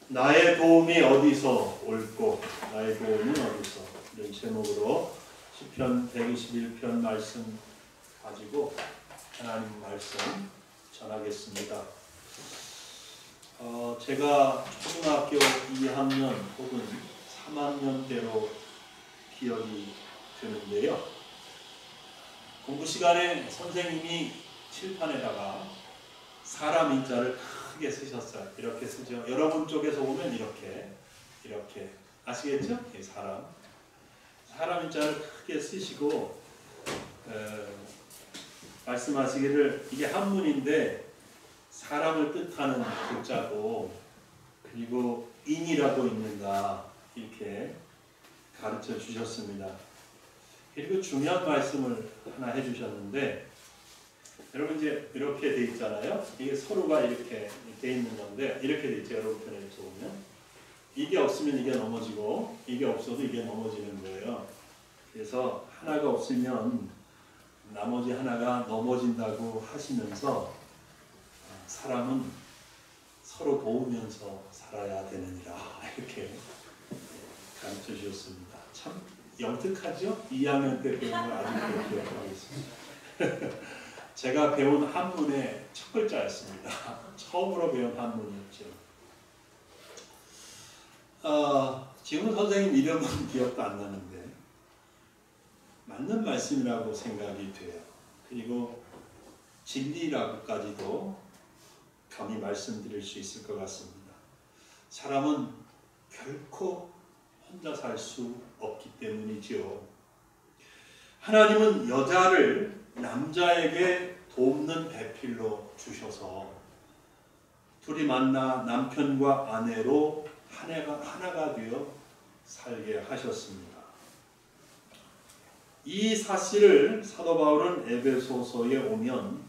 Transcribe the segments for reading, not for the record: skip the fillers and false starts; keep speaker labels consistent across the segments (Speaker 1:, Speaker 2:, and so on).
Speaker 1: 나의 도움이 어디서 올꼬? 나의 도움은 어디서? 이런 제목으로 시편 121편 말씀 가지고 하나님 말씀 전하겠습니다. 제가 초등학교 2학년 혹은 3학년 때로 기억이 드는데요. 공부 시간에 선생님이 칠판에다가 사람 인자를 크게 쓰셨어요. 이렇게 쓰죠. 여러분 쪽에서 보면 이렇게 아시겠죠? 사람 인자를 크게 쓰시고 말씀하시기를 이게 한문인데 사람을 뜻하는 글자고 그리고 인이라고 있는가 이렇게 가르쳐 주셨습니다. 그리고 중요한 말씀을 하나 해주셨는데 여러분 이제 이렇게 돼 있잖아요. 이게 서로가 이렇게 돼 있는 건데 이렇게 돼 있죠. 여러분 편에서 보면 이게 없으면 이게 넘어지고 이게 없어도 이게 넘어지는 거예요. 그래서 하나가 없으면 나머지 하나가 넘어진다고 하시면서 사람은 서로 도우면서 살아야 되느니라 이렇게 가르쳐 주셨습니다. 참 영특하죠? 2학년 때 배운 걸 아직도 기억하고 있습니다. 제가 배운 한문의 첫 글자였습니다. 처음으로 배운 한문이었죠. 지금 선생님 이름은 기억도 안 나는데 맞는 말씀이라고 생각이 돼요. 그리고 진리라고까지도 감히 말씀드릴 수 있을 것 같습니다. 사람은 결코 혼자 살 수 없기 때문이지요. 하나님은 여자를 남자에게 돕는 배필로 주셔서 둘이 만나 남편과 아내로 하나가 되어 살게 하셨습니다. 이 사실을 사도 바울은 에베소서에 오면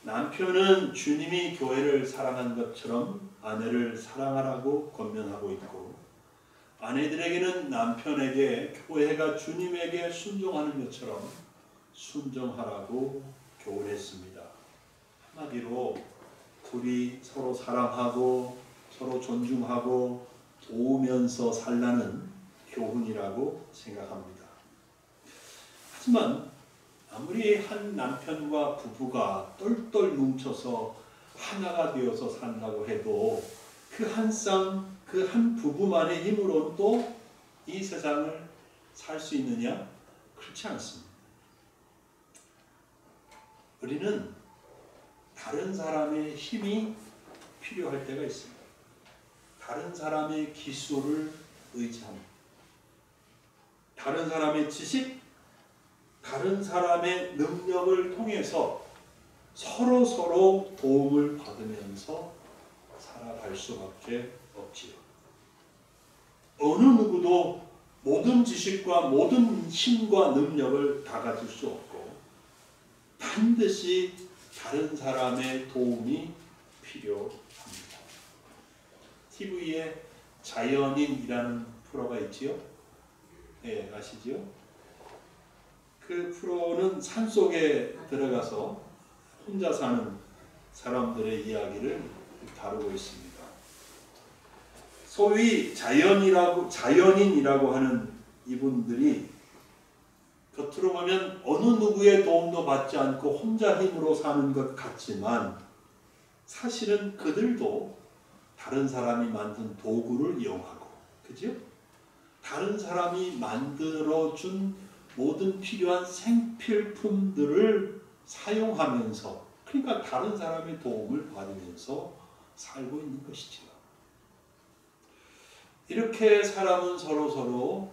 Speaker 1: 남편은 주님이 교회를 사랑한 것처럼 아내를 사랑하라고 권면하고 있고 아내들에게는 남편에게 교회가 주님에게 순종하는 것처럼 순종하라고 교훈했습니다. 한마디로 둘이 서로 사랑하고 서로 존중하고 도우면서 살라는 교훈이라고 생각합니다. 하지만 아무리 한 남편과 부부가 똘똘 뭉쳐서 하나가 되어서 산다고 해도 그 한 쌍, 그 한 부부만의 힘으로는 또 이 세상을 살 수 있느냐? 그렇지 않습니다. 우리는 다른 사람의 힘이 필요할 때가 있습니다. 다른 사람의 기술을 의지합니다. 다른 사람의 지식, 다른 사람의 능력을 통해서 서로 도움을 받으면서 살아갈 수밖에 없지요. 어느 누구도 모든 지식과 모든 힘과 능력을 다 가질 수 없고 반드시 다른 사람의 도움이 필요합니다. TV에 자연인이라는 프로가 있지요? 네, 아시지요? 그 프로는 산속에 들어가서 혼자 사는 사람들의 이야기를 다루고 있습니다. 소위 자연인이라고 하는 이분들이 겉으로 보면 어느 누구의 도움도 받지 않고 혼자 힘으로 사는 것 같지만 사실은 그들도 다른 사람이 만든 도구를 이용하고 그죠? 다른 사람이 만들어준 모든 필요한 생필품들을 사용하면서 그러니까 다른 사람의 도움을 받으면서 살고 있는 것이죠. 이렇게 사람은 서로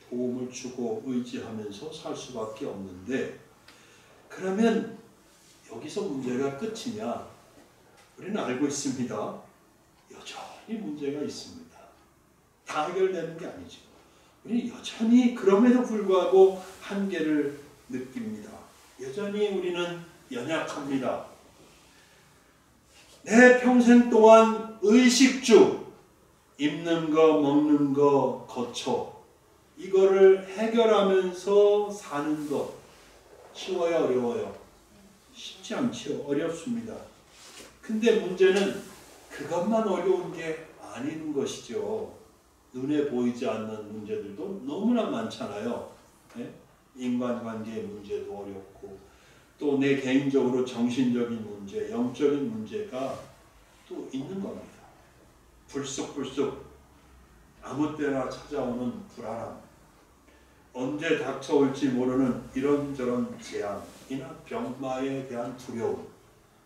Speaker 1: 도움을 주고 의지하면서 살 수밖에 없는데 그러면 여기서 문제가 끝이냐? 우리는 알고 있습니다. 여전히 문제가 있습니다. 다 해결되는 게 아니죠. 우리 여전히 그럼에도 불구하고 한계를 느낍니다. 여전히 우리는 연약합니다. 내 평생 동안 의식주, 입는 거, 먹는 거, 거처 이거를 해결하면서 사는 것 쉬워요, 어려워요? 쉽지 않죠. 어렵습니다. 근데 문제는 그것만 어려운 게 아닌 것이죠. 눈에 보이지 않는 문제들도 너무나 많잖아요. 네? 인간관계 문제도 어렵고 또 내 개인적으로 정신적인 문제, 영적인 문제가 또 있는 겁니다. 불쑥불쑥 아무 때나 찾아오는 불안함, 언제 닥쳐올지 모르는 이런저런 재앙이나 병마에 대한 두려움,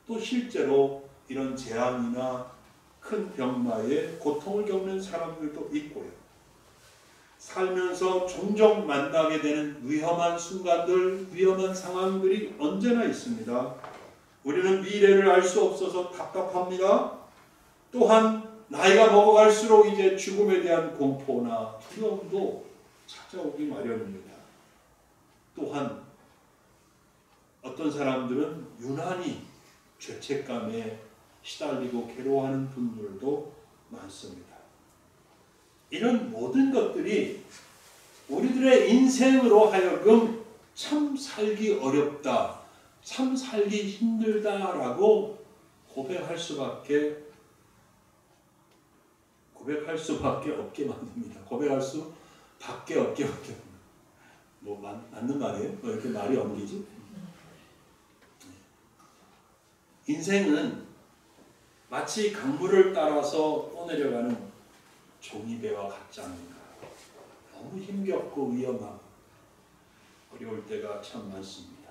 Speaker 1: 또 실제로 이런 재앙이나 큰 병마에 고통을 겪는 사람들도 있고요. 살면서 종종 만나게 되는 위험한 순간들, 위험한 상황들이 언제나 있습니다. 우리는 미래를 알 수 없어서 답답합니다. 또한 나이가 먹어갈수록 이제 죽음에 대한 공포나 두려움도 찾아오기 마련입니다. 또한 어떤 사람들은 유난히 죄책감에 시달리고 괴로워하는 분들도 많습니다. 이런 모든 것들이 우리들의 인생으로 하여금 참 살기 어렵다, 참 살기 힘들다라고 고백할 수밖에 없게 만듭니다. 고백할 수밖에 없게 만듭니다. 뭐 맞는 말이에요? 왜 이렇게 말이 엉기지? 인생은 마치 강물을 따라서 떠내려가는 종이배와 같지 않는가. 너무 힘겹고 위험하고 어려울 때가 참 많습니다.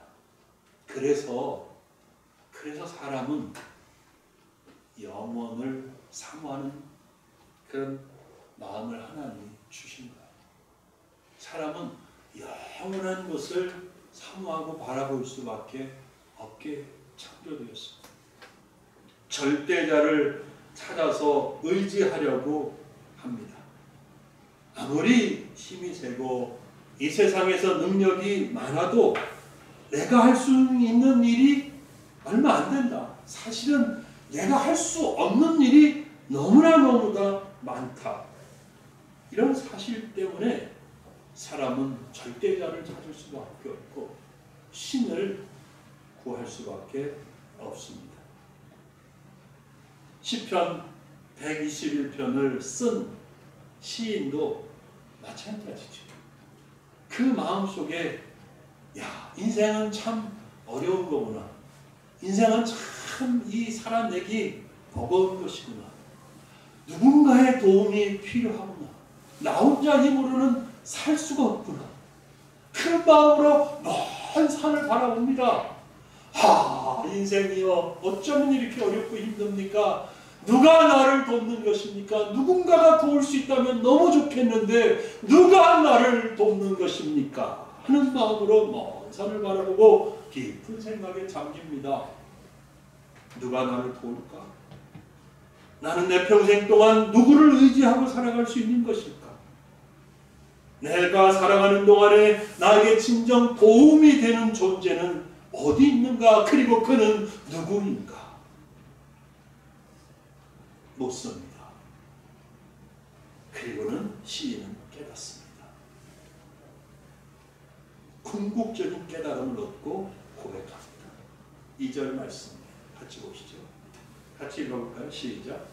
Speaker 1: 그래서 사람은 영원을 사모하는 그런 마음을 하나님이 주신 거예요. 사람은 영원한 것을 사모하고 바라볼 수밖에 없게 창조되었습니다. 절대자를 찾아서 의지하려고 합니다. 아무리 힘이 세고 이 세상에서 능력이 많아도 내가 할 수 있는 일이 얼마 안 된다. 사실은 내가 할 수 없는 일이 너무나 많다. 이런 사실 때문에 사람은 절대자를 찾을 수밖에 없고 신을 구할 수밖에 없습니다. 시편 121편을 쓴 시인도 마찬가지죠. 그 마음속에 인생은 참 어려운 거구나. 인생은 참 이 살아내기 버거운 것이구나. 누군가의 도움이 필요하구나. 나 혼자 힘으로는 살 수가 없구나. 그 마음으로 먼 산을 바라봅니다. 인생이여 어쩌면 이렇게 어렵고 힘듭니까? 누가 나를 돕는 것입니까? 누군가가 도울 수 있다면 너무 좋겠는데 누가 나를 돕는 것입니까? 하는 마음으로 먼 산을 바라보고 깊은 생각에 잠깁니다. 누가 나를 도울까? 나는 내 평생 동안 누구를 의지하고 살아갈 수 있는 것일까? 내가 살아가는 동안에 나에게 진정 도움이 되는 존재는 어디 있는가? 그리고 그는 누구인가? 묻습니다. 그리고는 시인은 깨닫습니다. 궁극적인 깨달음을 얻고 고백합니다. 2절 말씀 같이 보시죠. 같이 읽어볼까요? 시작.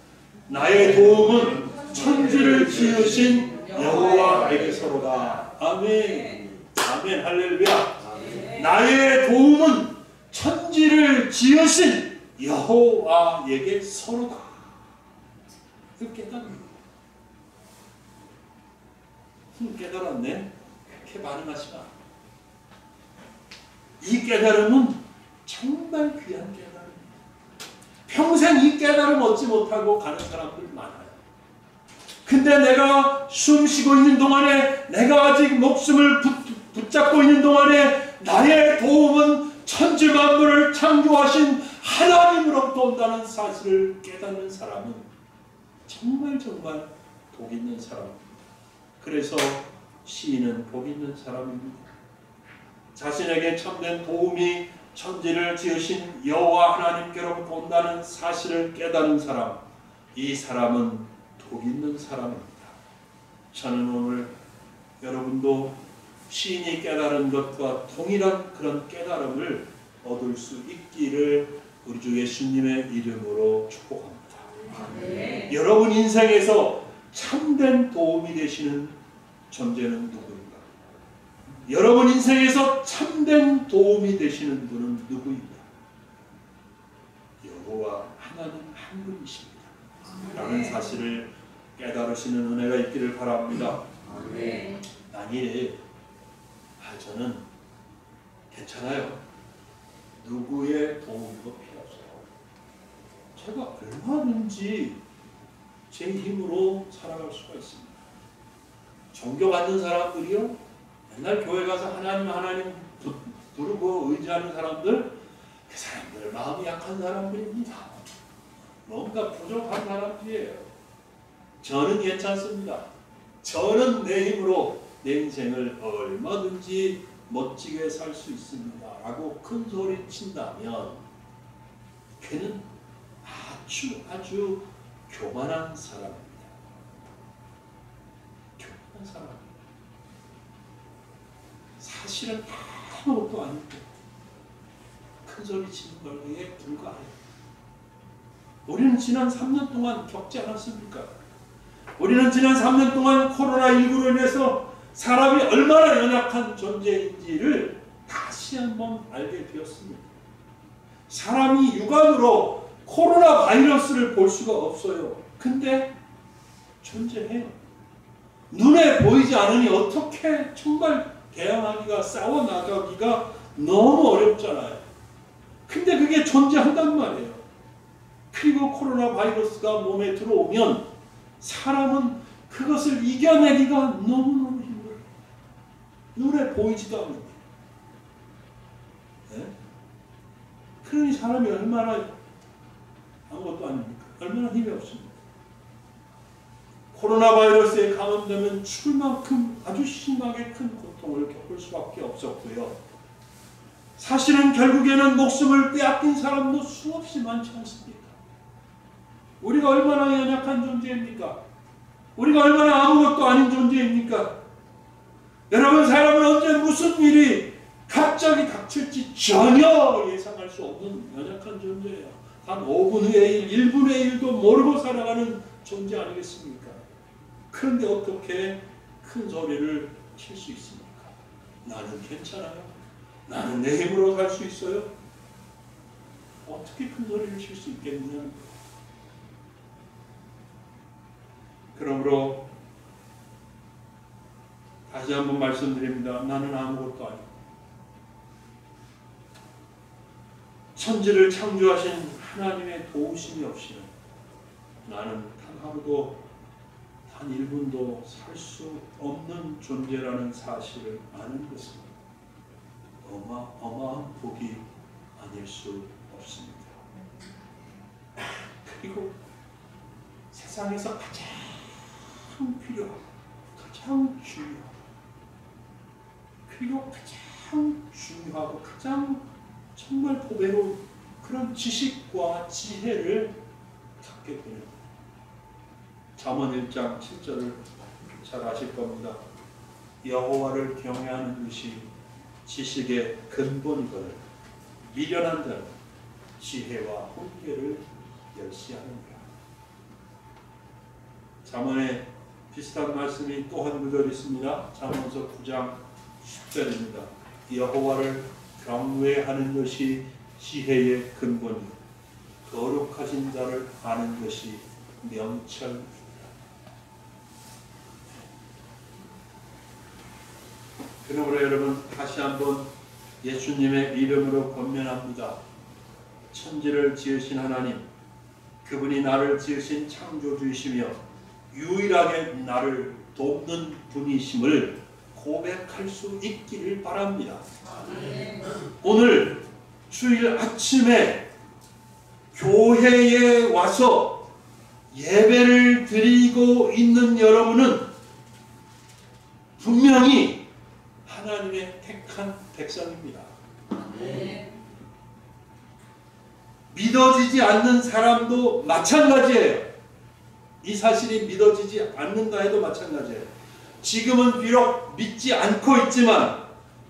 Speaker 1: 나의 도움은 천지를 지으신 여호와에게서로다. 아멘. 아멘. 할렐루야. 나의 도움은 천지를 지으신 여호와에게서로다. 그 깨달음. 깨달았네. 그렇게 반응하지 마. 이 깨달음은 정말 귀한 깨달음입니다. 평생 이 깨달음 얻지 못하고 가는 사람들 많아요. 근데 내가 숨 쉬고 있는 동안에, 내가 아직 목숨을 붙잡고 있는 동안에 나의 도움은 천지 만물을 창조하신 하나님으로부터 온다는 사실을 깨닫는 사람은 정말 복 있는 사람입니다. 그래서 시인은 복 있는 사람입니다. 자신에게 참된 도움이 천지를 지으신 여호와 하나님께로부터 온다는 사실을 깨닫는 사람, 이 사람은 복 있는 사람입니다. 저는 오늘 여러분도 시인이 깨달은 것과 동일한 그런 깨달음을 얻을 수 있기를 우리 주 예수님의 이름으로 축복합니다.
Speaker 2: 네.
Speaker 1: 여러분 인생에서 참된 도움이 되시는 존재는 누구인가? 여러분 인생에서 참된 도움이 되시는 분은 누구인가? 여호와 하나님 한 분이십니다. 라는 사실을 깨달으시는 은혜가 있기를 바랍니다. 만일 저는 괜찮아요. 누구의 도움도 필요 없어요. 제가 얼마든지 제 힘으로 살아갈 수가 있습니다. 존경받는 사람들이요, 맨날 교회 가서 하나님 부르고 의지하는 사람들, 그 사람들 마음이 약한 사람들입니다. 뭔가 부족한 사람들이에요. 저는 괜찮습니다. 저는 내 힘으로 내 인생을 얼마든지 멋지게 살 수 있습니다. 라고 큰 소리 친다면 그는 아주 교만한 사람입니다. 교만한 사람. 사실은 아무것도 아니고 큰 소리 치는 거에 불과해요. 우리는 지난 3년 동안 겪지 않았습니까? 우리는 지난 3년 동안 코로나19로 인해서 사람이 얼마나 연약한 존재인지를 다시 한번 알게 되었습니다. 사람이 육안으로 코로나 바이러스를 볼 수가 없어요. 근데 존재해요. 눈에 보이지 않으니 어떻게 정말 대항하기가, 싸워나가기가 너무 어렵잖아요. 근데 그게 존재한단 말이에요. 그리고 코로나 바이러스가 몸에 들어오면 사람은 그것을 이겨내기가 너무너무 힘들어요. 눈에 보이지도 않는 거예요. 네? 그러니 사람이 얼마나 아무것도 아닙니까? 얼마나 힘이 없습니까? 코로나 바이러스에 감염되면 죽을 만큼 아주 심하게 큰 고통을 겪을 수밖에 없었고요. 사실은 결국에는 목숨을 빼앗긴 사람도 수없이 많지 않습니까? 우리가 얼마나 연약한 존재입니까? 우리가 얼마나 아무것도 아닌 존재입니까? 여러분, 사람은 언제 무슨 일이 갑자기 닥칠지 전혀 예상할 수 없는 연약한 존재예요. 한 5분의 1, 1분의 1도 모르고 살아가는 존재 아니겠습니까? 그런데 어떻게 큰 소리를 칠 수 있습니까? 나는 괜찮아요. 나는 내 힘으로 살 수 있어요. 어떻게 큰 소리를 칠 수 있겠느냐? 그러므로 다시 한번 말씀드립니다. 나는 아무것도 아니고 천지를 창조하신 하나님의 도우심이 없이는 나는 단 하루도 단 1분도 살 수 없는 존재라는 사실을 아는 것은 어마어마한 복이 아닐 수 없습니다. 그리고 세상에서 가장 필요하고 가장 중요하고 그리고 가장 중요하고 가장 정말 보배로운 그런 지식과 지혜를 갖게 되는 잠언 1장 7절을 잘 아실 겁니다. 여호와를 경외하는 것이 지식의 근본이거늘 미련한 자는 지혜와 훈계를 멸시하는가. 잠언에 비슷한 말씀이 또 한 구절 있습니다. 잠언서 9장 10절입니다. 여호와를 경외하는 것이 지혜의 근본이요 거룩하신 자를 아는 것이 명철이다. 그러므로 여러분, 다시 한번 예수님의 이름으로 권면합니다. 천지를 지으신 하나님, 그분이 나를 지으신 창조주이시며 유일하게 나를 돕는 분이심을 고백할 수 있기를 바랍니다. 오늘 주일 아침에 교회에 와서 예배를 드리고 있는 여러분은 분명히 하나님의 택한 백성입니다. 믿어지지 않는 사람도 마찬가지예요. 이 사실이 믿어지지 않는다 해도 마찬가지예요. 지금은 비록 믿지 않고 있지만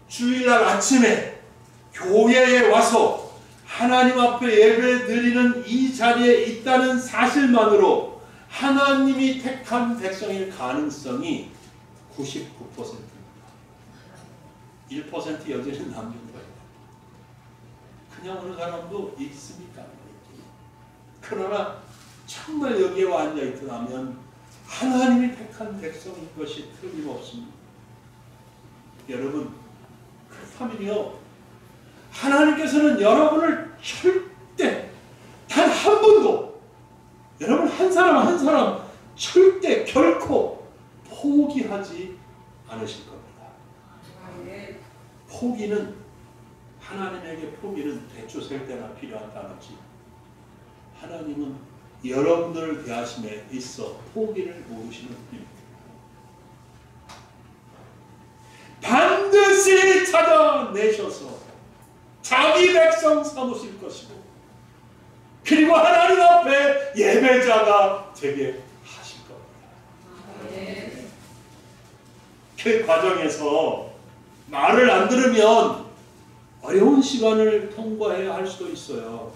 Speaker 1: 주일날 아침에 교회에 와서 하나님 앞에 예배 드리는 이 자리에 있다는 사실만으로 하나님이 택한 백성일 가능성이 99%입니다. 1% 여전히 남는 거예요. 그냥 어느 사람도 있습니까? 그러나 정말 여기에 와 앉아있더라면 하나님이 택한 백성인 것이 틀림없습니다. 여러분, 그렇다면요, 하나님께서는 여러분을 절대 단 한 번도, 여러분 한 사람 한 사람 절대 결코 포기하지 않으실 겁니다. 포기는, 하나님에게 포기는 대추 셀 때나 필요한 단어지, 하나님은 여러분들을 대하심에 있어 포기를 모르시는 분입니다. 반드시 찾아내셔서 자기 백성 삼으실 것이고, 그리고 하나님 앞에 예배자가 되게 하실 겁니다. 그 과정에서 말을 안 들으면 어려운 시간을 통과해야 할 수도 있어요.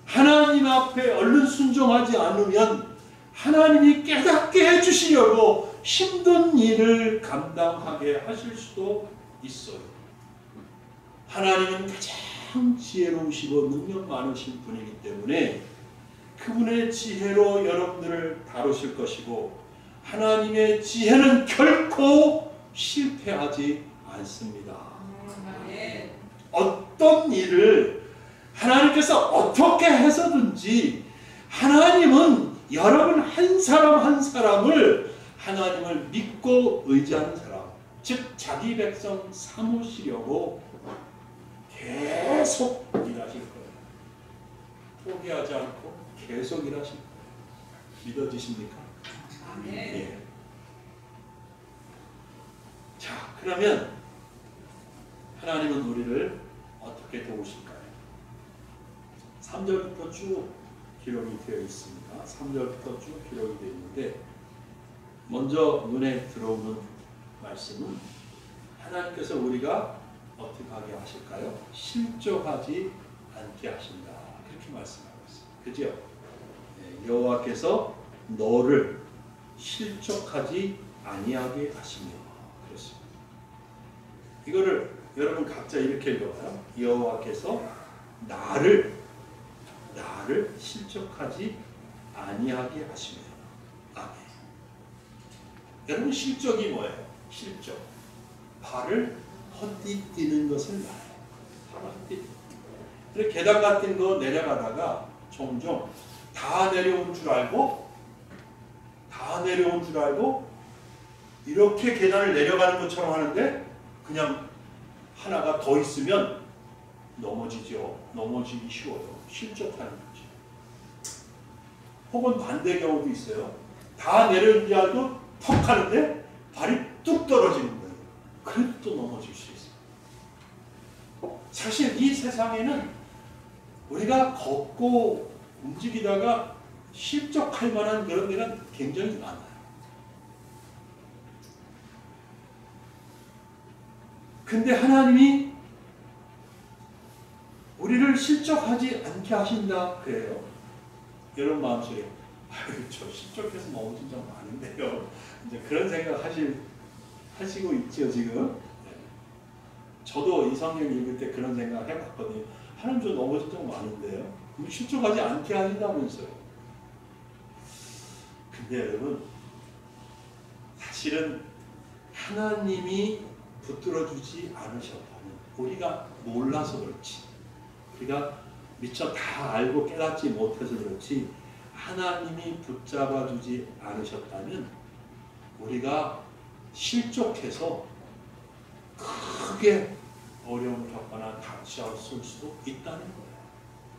Speaker 1: 하나님 앞에 얼른 순종하지 않으면 하나님이 깨닫게 해주시려고 힘든 일을 감당하게 하실 수도 있어요. 하나님은 가장 지혜로우시고 능력 많으신 분이기 때문에 그분의 지혜로 여러분들을 다루실 것이고, 하나님의 지혜는 결코 실패하지 않습니다. 어떤 일을 하나님께서 어떻게 해서든지 하나님은 여러분 한 사람 한 사람을 하나님을 믿고 의지하는 사람, 즉 자기 백성 삼으시려고 계속 일하실 거예요. 포기하지 않고 계속 일하실 거예요. 믿어지십니까? 예. 자, 그러면 하나님은 우리를 어떻게 도우실까요? 3절부터 쭉 기록이 되어 있습니다. 3절부터 쭉 기록이 되어 있는데, 먼저 눈에 들어오는 말씀은 하나님께서 우리가 어떻게 하게 하실까요? 실족하지 않게 하신다. 그렇게 말씀하고 있어요. 그죠? 네, 여호와께서 너를 실족하지 아니하게 하시며, 그렇습니다. 이거를 여러분 각자 이렇게 읽어봐요. 여호와께서 나를 실족하지 아니하게 하시며. 아멘. 여러분, 실족이 뭐예요? 실족. 발을 헛디디는 것을 말해요. 발을 헛디디는. 그래서 계단 같은 거 내려가다가 종종 다 내려온 줄 알고 이렇게 계단을 내려가는 것처럼 하는데 그냥 하나가 더 있으면 넘어지죠. 넘어지기 쉬워요. 실족하는 거죠. 혹은 반대 경우도 있어요. 다 내려온 줄 알고 턱 하는데 발이 뚝 떨어지는 거예요. 그래도 또 넘어질 수 있어요. 사실 이 세상에는 우리가 걷고 움직이다가 실족할 만한 그런 데가 굉장히 많아요. 근데 하나님이 우리를 실족하지 않게 하신다 그래요. 여러분 마음속에 저 실족해서 넘어진 적 많은데요. 이제 그런 생각 하시고 있죠 지금. 저도 이 성경 읽을 때 그런 생각 해봤거든요. 하나님 저 넘어진 적 많은데요. 실족하지 않게 하신다면서요. 근데 여러분, 사실은 하나님이 붙들어주지 않으셨다면, 우리가 몰라서 그렇지, 우리가 미처 다 알고 깨닫지 못해서 그렇지, 하나님이 붙잡아주지 않으셨다면 우리가 실족해서 크게 어려움을 겪거나 다치었을 수도 있다는 거예요.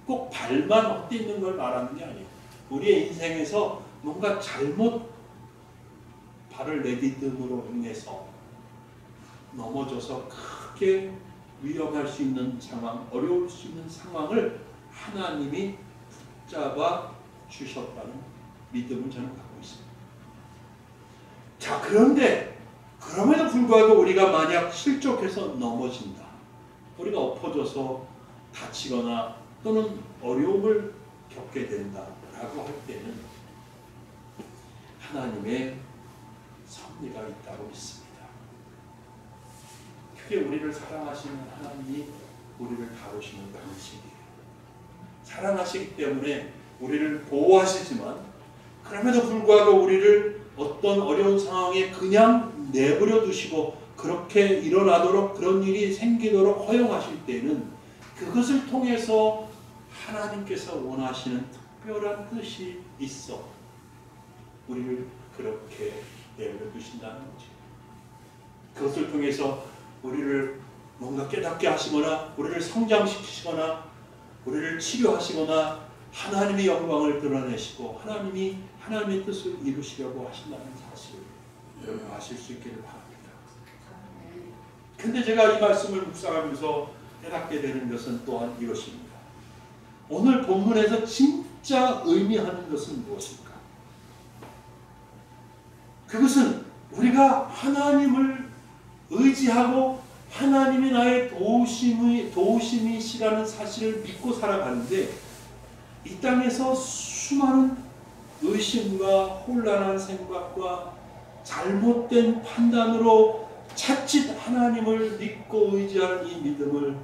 Speaker 1: 꼭 발만 헛디디는 걸 말하는 게 아니에요. 우리의 인생에서 뭔가 잘못 발을 내디듬으로 인해서 넘어져서 크게 위험할 수 있는 상황, 어려울 수 있는 상황을 하나님이 붙잡아 주셨다는 믿음을 저는 갖고 있습니다. 자, 그런데 그럼에도 불구하고 우리가 만약 실족해서 넘어진다, 우리가 엎어져서 다치거나 또는 어려움을 겪게 된다라고 할 때는 하나님의 섭리가 있다고 믿습니다. 그게 우리를 사랑하시는 하나님이 우리를 다루시는 방식이에요. 사랑하시기 때문에 우리를 보호하시지만 그럼에도 불구하고 우리를 어떤 어려운 상황에 그냥 내버려 두시고 그렇게 일어나도록 그런 일이 생기도록 허용하실 때는 그것을 통해서 하나님께서 원하시는 특별한 뜻이 있어 우리를 그렇게 내버려 두신다는 거죠. 그것을 통해서 우리를 뭔가 깨닫게 하시거나 우리를 성장시키시거나 우리를 치료하시거나 하나님의 영광을 드러내시고 하나님이 하나님의 뜻을 이루시려고 하신다는 사실을 여러분 아실 수 있기를 바랍니다. 근데 제가 이 말씀을 묵상하면서 깨닫게 되는 것은 또한 이것입니다. 오늘 본문에서 진짜 의미하는 것은 무엇일까? 그것은 우리가 하나님을 의지하고 하나님이 나의 도우심이시라는 사실을 믿고 살아가는데 이 땅에서 수많은 의심과 혼란한 생각과 잘못된 판단으로 자칫 하나님을 믿고 의지하는 이 믿음을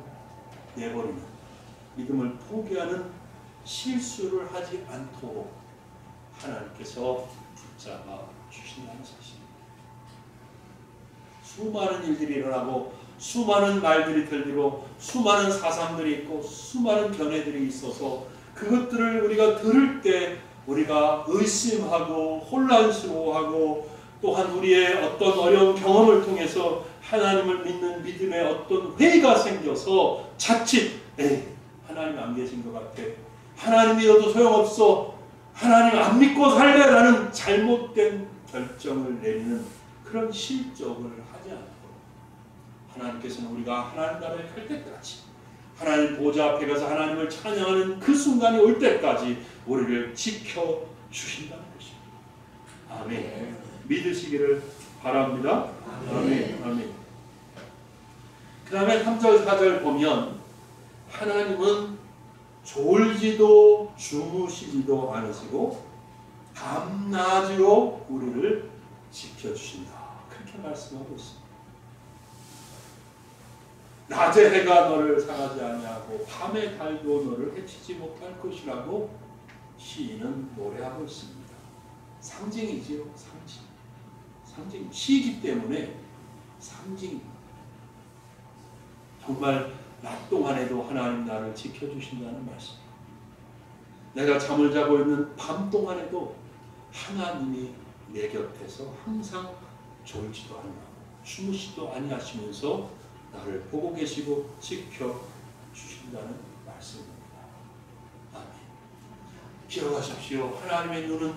Speaker 1: 내버리는, 믿음을 포기하는 실수를 하지 않도록 하나님께서 붙잡아 주신다는 사실입니다. 수많은 일들이 일어나고 수많은 말들이 들리고 수많은 사상들이 있고 수많은 견해들이 있어서 그것들을 우리가 들을 때 우리가 의심하고 혼란스러워하고 또한 우리의 어떤 어려운 경험을 통해서 하나님을 믿는 믿음의 어떤 회의가 생겨서 자칫 하나님 안 계신 것 같아. 하나님 믿어도 소용없어. 하나님 안 믿고 살래라는 잘못된 결정을 내리는 그런 실적을 하지 않고 하나님께서는 우리가 하나님 나라에 갈 때까지 하나님 보좌 앞에 가서 하나님을 찬양하는 그 순간이 올 때까지 우리를 지켜주신다는 것입니다. 아멘. 믿으시기를 바랍니다. 아멘. 아멘. 그 다음에 3절 4절 보면 하나님은 졸지도 주무시지도 않으시고 밤낮으로 우리를 지켜주신다. 그렇게 말씀하고 있습니다. 낮에 해가 너를 상하지 아니하고 밤에 달도 너를 해치지 못할 것이라고 시인은 노래하고 있습니다. 상징이지요. 상징. 시이기 때문에 상징입니다. 정말 낮 동안에도 하나님 나를 지켜주신다는 말씀. 내가 잠을 자고 있는 밤 동안에도 하나님이 내 곁에서 항상 졸지도 아니하고 주무시도 아니하시면서 나를 보고 계시고 지켜주신다는 말씀입니다. 아멘. 기억하십시오. 하나님의 눈은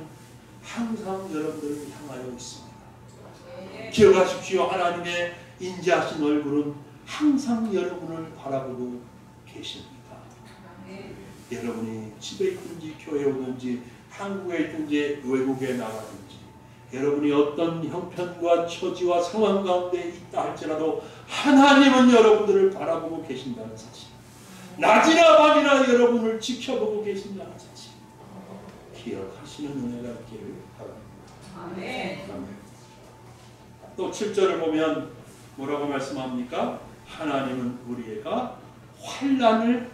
Speaker 1: 항상 여러분들을 향하여 있습니다. 기억하십시오. 하나님의 인자하신 얼굴은 항상 여러분을 바라보고 계십니다. 여러분이 집에 있든지 교회에 오든지 한국에 있든지 외국에 나가든지 여러분이 어떤 형편과 처지와 상황 가운데 있다 할지라도 하나님은 여러분들을 바라보고 계신다는 사실, 낮이나 밤이나 여러분을 지켜보고 계신다는 사실 기억하시는 은혜가 있기를 바랍니다. 아멘. 아멘. 또 7절을 보면 뭐라고 말씀합니까? 하나님은 우리가 환난을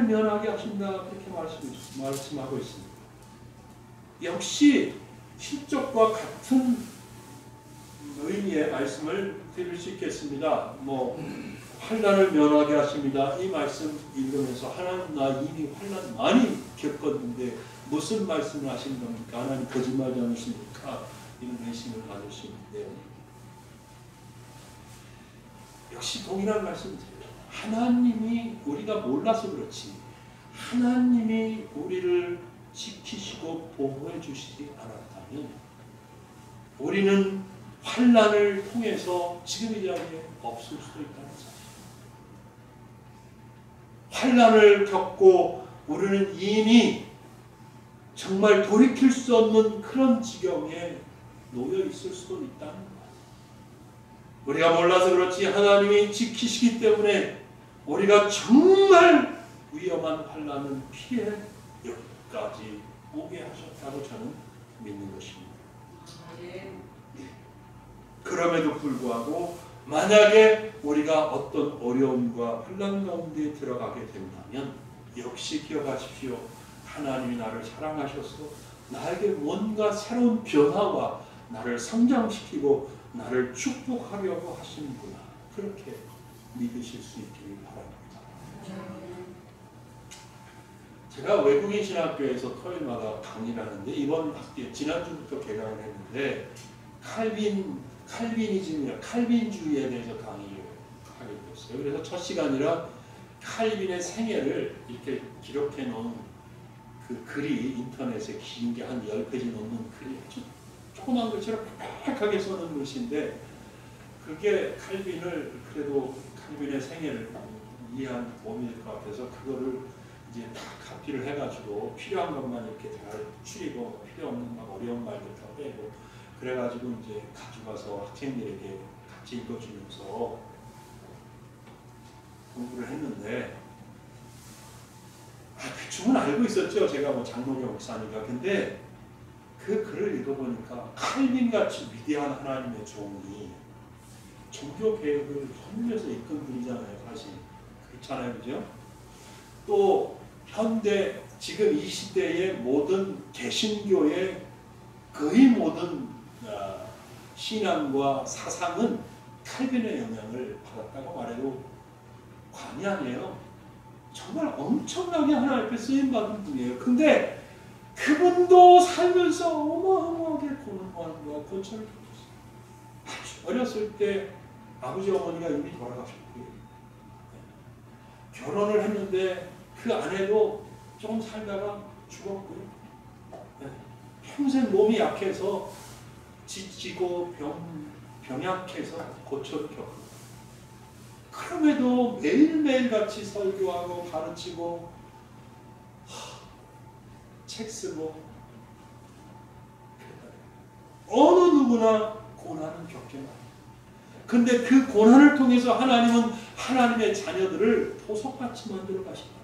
Speaker 1: 면하게 하신다. 그렇게 말씀하고 있습니다. 역시 7절과 같은 의미의 말씀을 드릴 수 있겠습니다. 환난을 면하게 하십니다. 이 말씀 읽으면서 하나님 나 이미 환난 많이 겪었는데 무슨 말씀을 하시는 겁니까? 하나님 거짓말이 아니십니까? 이런 의심을 가질 수 있는데요. 역시 동일한 말씀이세요. 하나님이 우리가 몰라서 그렇지 하나님이 우리를 지키시고 보호해 주시지 않았다면 우리는 환난을 통해서 지금 이 자리에 없을 수도 있다는 사실. 환난을 겪고 우리는 이미 정말 돌이킬 수 없는 그런 지경에 놓여 있을 수도 있다는 것. 우리가 몰라서 그렇지 하나님이 지키시기 때문에 우리가 정말 위험한 환난은 피해 여기까지 오게 하셨다고 저는 믿는 것입니다. 그럼에도 불구하고 만약에 우리가 어떤 어려움과 혼란 가운데 들어가게 된다면 역시 기억하십시오. 하나님이 나를 사랑하셔서 나에게 뭔가 새로운 변화와 나를 성장시키고 나를 축복하려고 하시는구나. 그렇게 믿으실 수 있기를 바랍니다. 제가 외국인 신학교에서 토요일마다 강의를 하는데 이번 학기에 지난주부터 개강을 했는데 칼빈이즘이나 칼빈주의에 대해서 강의를 하게 됐어요. 그래서 첫 시간이라 칼빈의 생애를 이렇게 기록해 놓은 그 글이 인터넷에 긴 게 한 10페이지 넘는 글이 아주 조그만 글처럼 빽빽하게 써놓은 글인데 그게 칼빈을 그래도 칼빈의 생애를 이해한 도움이 될 것 같아서 그거를 이제 다 카피를 해가지고 필요한 것만 이렇게 잘 추리고 필요 없는 막 어려운 말들 다 빼고 그래가지고 이제 가져가서 학생들에게 같이 읽어주면서 공부를 했는데 대충은 알고 있었죠. 제가 뭐 장로교 목사니까. 근데 그 글을 읽어보니까 칼빈같이 위대한 하나님의 종이 종교개혁을 현면에서 이끈 분이잖아요. 사실 그렇잖아요. 그죠? 또 현대 지금 이 시대의 모든 개신교의 거의 모든 신앙과 사상은 칼빈의 영향을 받았다고 말해도 과언이 아니에요. 정말 엄청나게 하나님 앞에 쓰임받은 분이에요. 근데 그분도 살면서 어마어마하게 고난과 고초를 겪었어요. 어렸을 때 아버지 어머니가 이미 돌아가셨고요. 결혼을 했는데 그 아내도 조금 살다가 죽었고요. 평생 몸이 약해서 지치고 병약해서 고초를 겪고 그럼에도 매일매일 같이 설교하고 가르치고 책 쓰고 어느 누구나 고난을 겪게 합니다. 근데 그 고난을 통해서 하나님은 하나님의 자녀들을 보석같이 만들어 가십니다.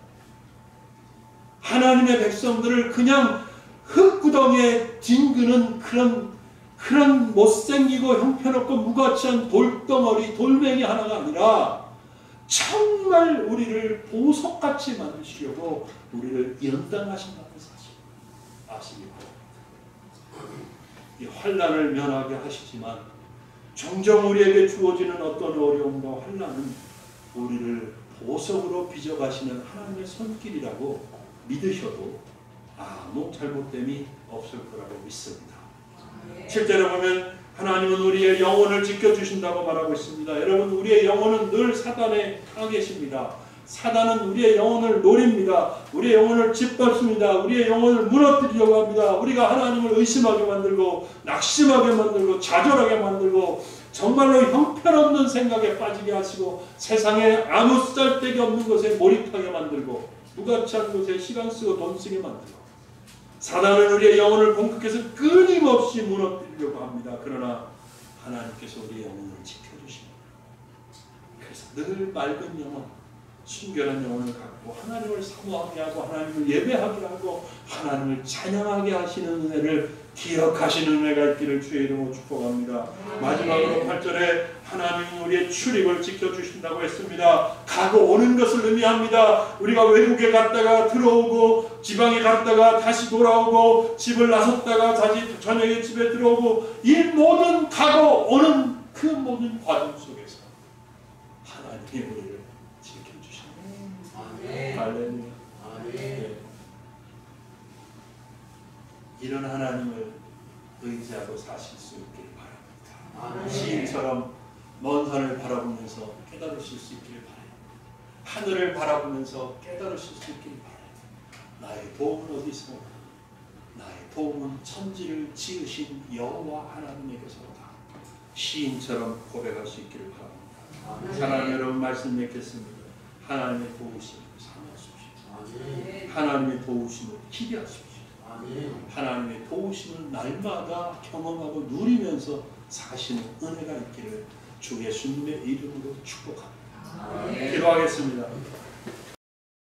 Speaker 1: 하나님의 백성들을 그냥 흙구덩이에 뒹그는 그런 못생기고 형편없고 무가치한 돌덩어리, 돌멩이 하나가 아니라 정말 우리를 보석같이 만드시려고 우리를 연단하신다는 사실 아시기 바랍니다. 이 환난을 면하게 하시지만 종종 우리에게 주어지는 어떤 어려움과 환난은 우리를 보석으로 빚어가시는 하나님의 손길이라고 믿으셔도 아무 잘못됨이 없을 거라고 믿습니다. 실제로 보면 하나님은 우리의 영혼을 지켜주신다고 말하고 있습니다. 여러분, 우리의 영혼은 늘 사단에 강해 계십니다. 사단은 우리의 영혼을 노립니다. 우리의 영혼을 짓밟습니다. 우리의 영혼을 무너뜨리려고 합니다. 우리가 하나님을 의심하게 만들고 낙심하게 만들고 좌절하게 만들고 정말로 형편없는 생각에 빠지게 하시고 세상에 아무 쓸데기 없는 것에 몰입하게 만들고 무가치한 곳에 시간 쓰고 돈 쓰게 만들고 사단은 우리의 영혼을 공격해서 끊임없이 무너뜨리려고 합니다. 그러나 하나님께서 우리의 영혼을 지켜주십니다. 그래서 늘 맑은 영혼, 순결한 영혼을 갖고 하나님을 사모하게 하고 하나님을 예배하게 하고 하나님을 찬양하게 하시는 은혜를 기억하시는 은혜가 있기를 주의 이름으로 축복합니다. 마지막으로 8절에 하나님은 우리의 출입을 지켜주신다고 했습니다. 가고 오는 것을 의미합니다. 우리가 외국에 갔다가 들어오고 지방에 갔다가 다시 돌아오고 집을 나섰다가 다시 저녁에 집에 들어오고 이 모든 가고 오는 그 모든 과정 속에서 하나님이 우리를 지켜주십니다. 할렐루야. 네. 이런 하나님을 의지하고 사실 수 있길 바랍니다. 시인처럼 먼 산을 바라보면서 깨달으실 수 있길 바랍니다. 하늘을 바라보면서 깨달으실 수 있길 바랍니다. 나의 도움은 어디서 오나? 나의 도움은 천지를 지으신 여호와 하나님에게서다. 시인처럼 고백할 수 있기를 바랍니다. 사랑하는 여러분, 말씀 맺겠습니다. 하나님의 도우심을 사모하십시오. 하나님의 도우심을 기대하십시오. 하나님의 도우심을 날마다 경험하고 누리면서 사시는 은혜가 있기를 주 예수님의 이름으로 축복합니다. 기도하겠습니다.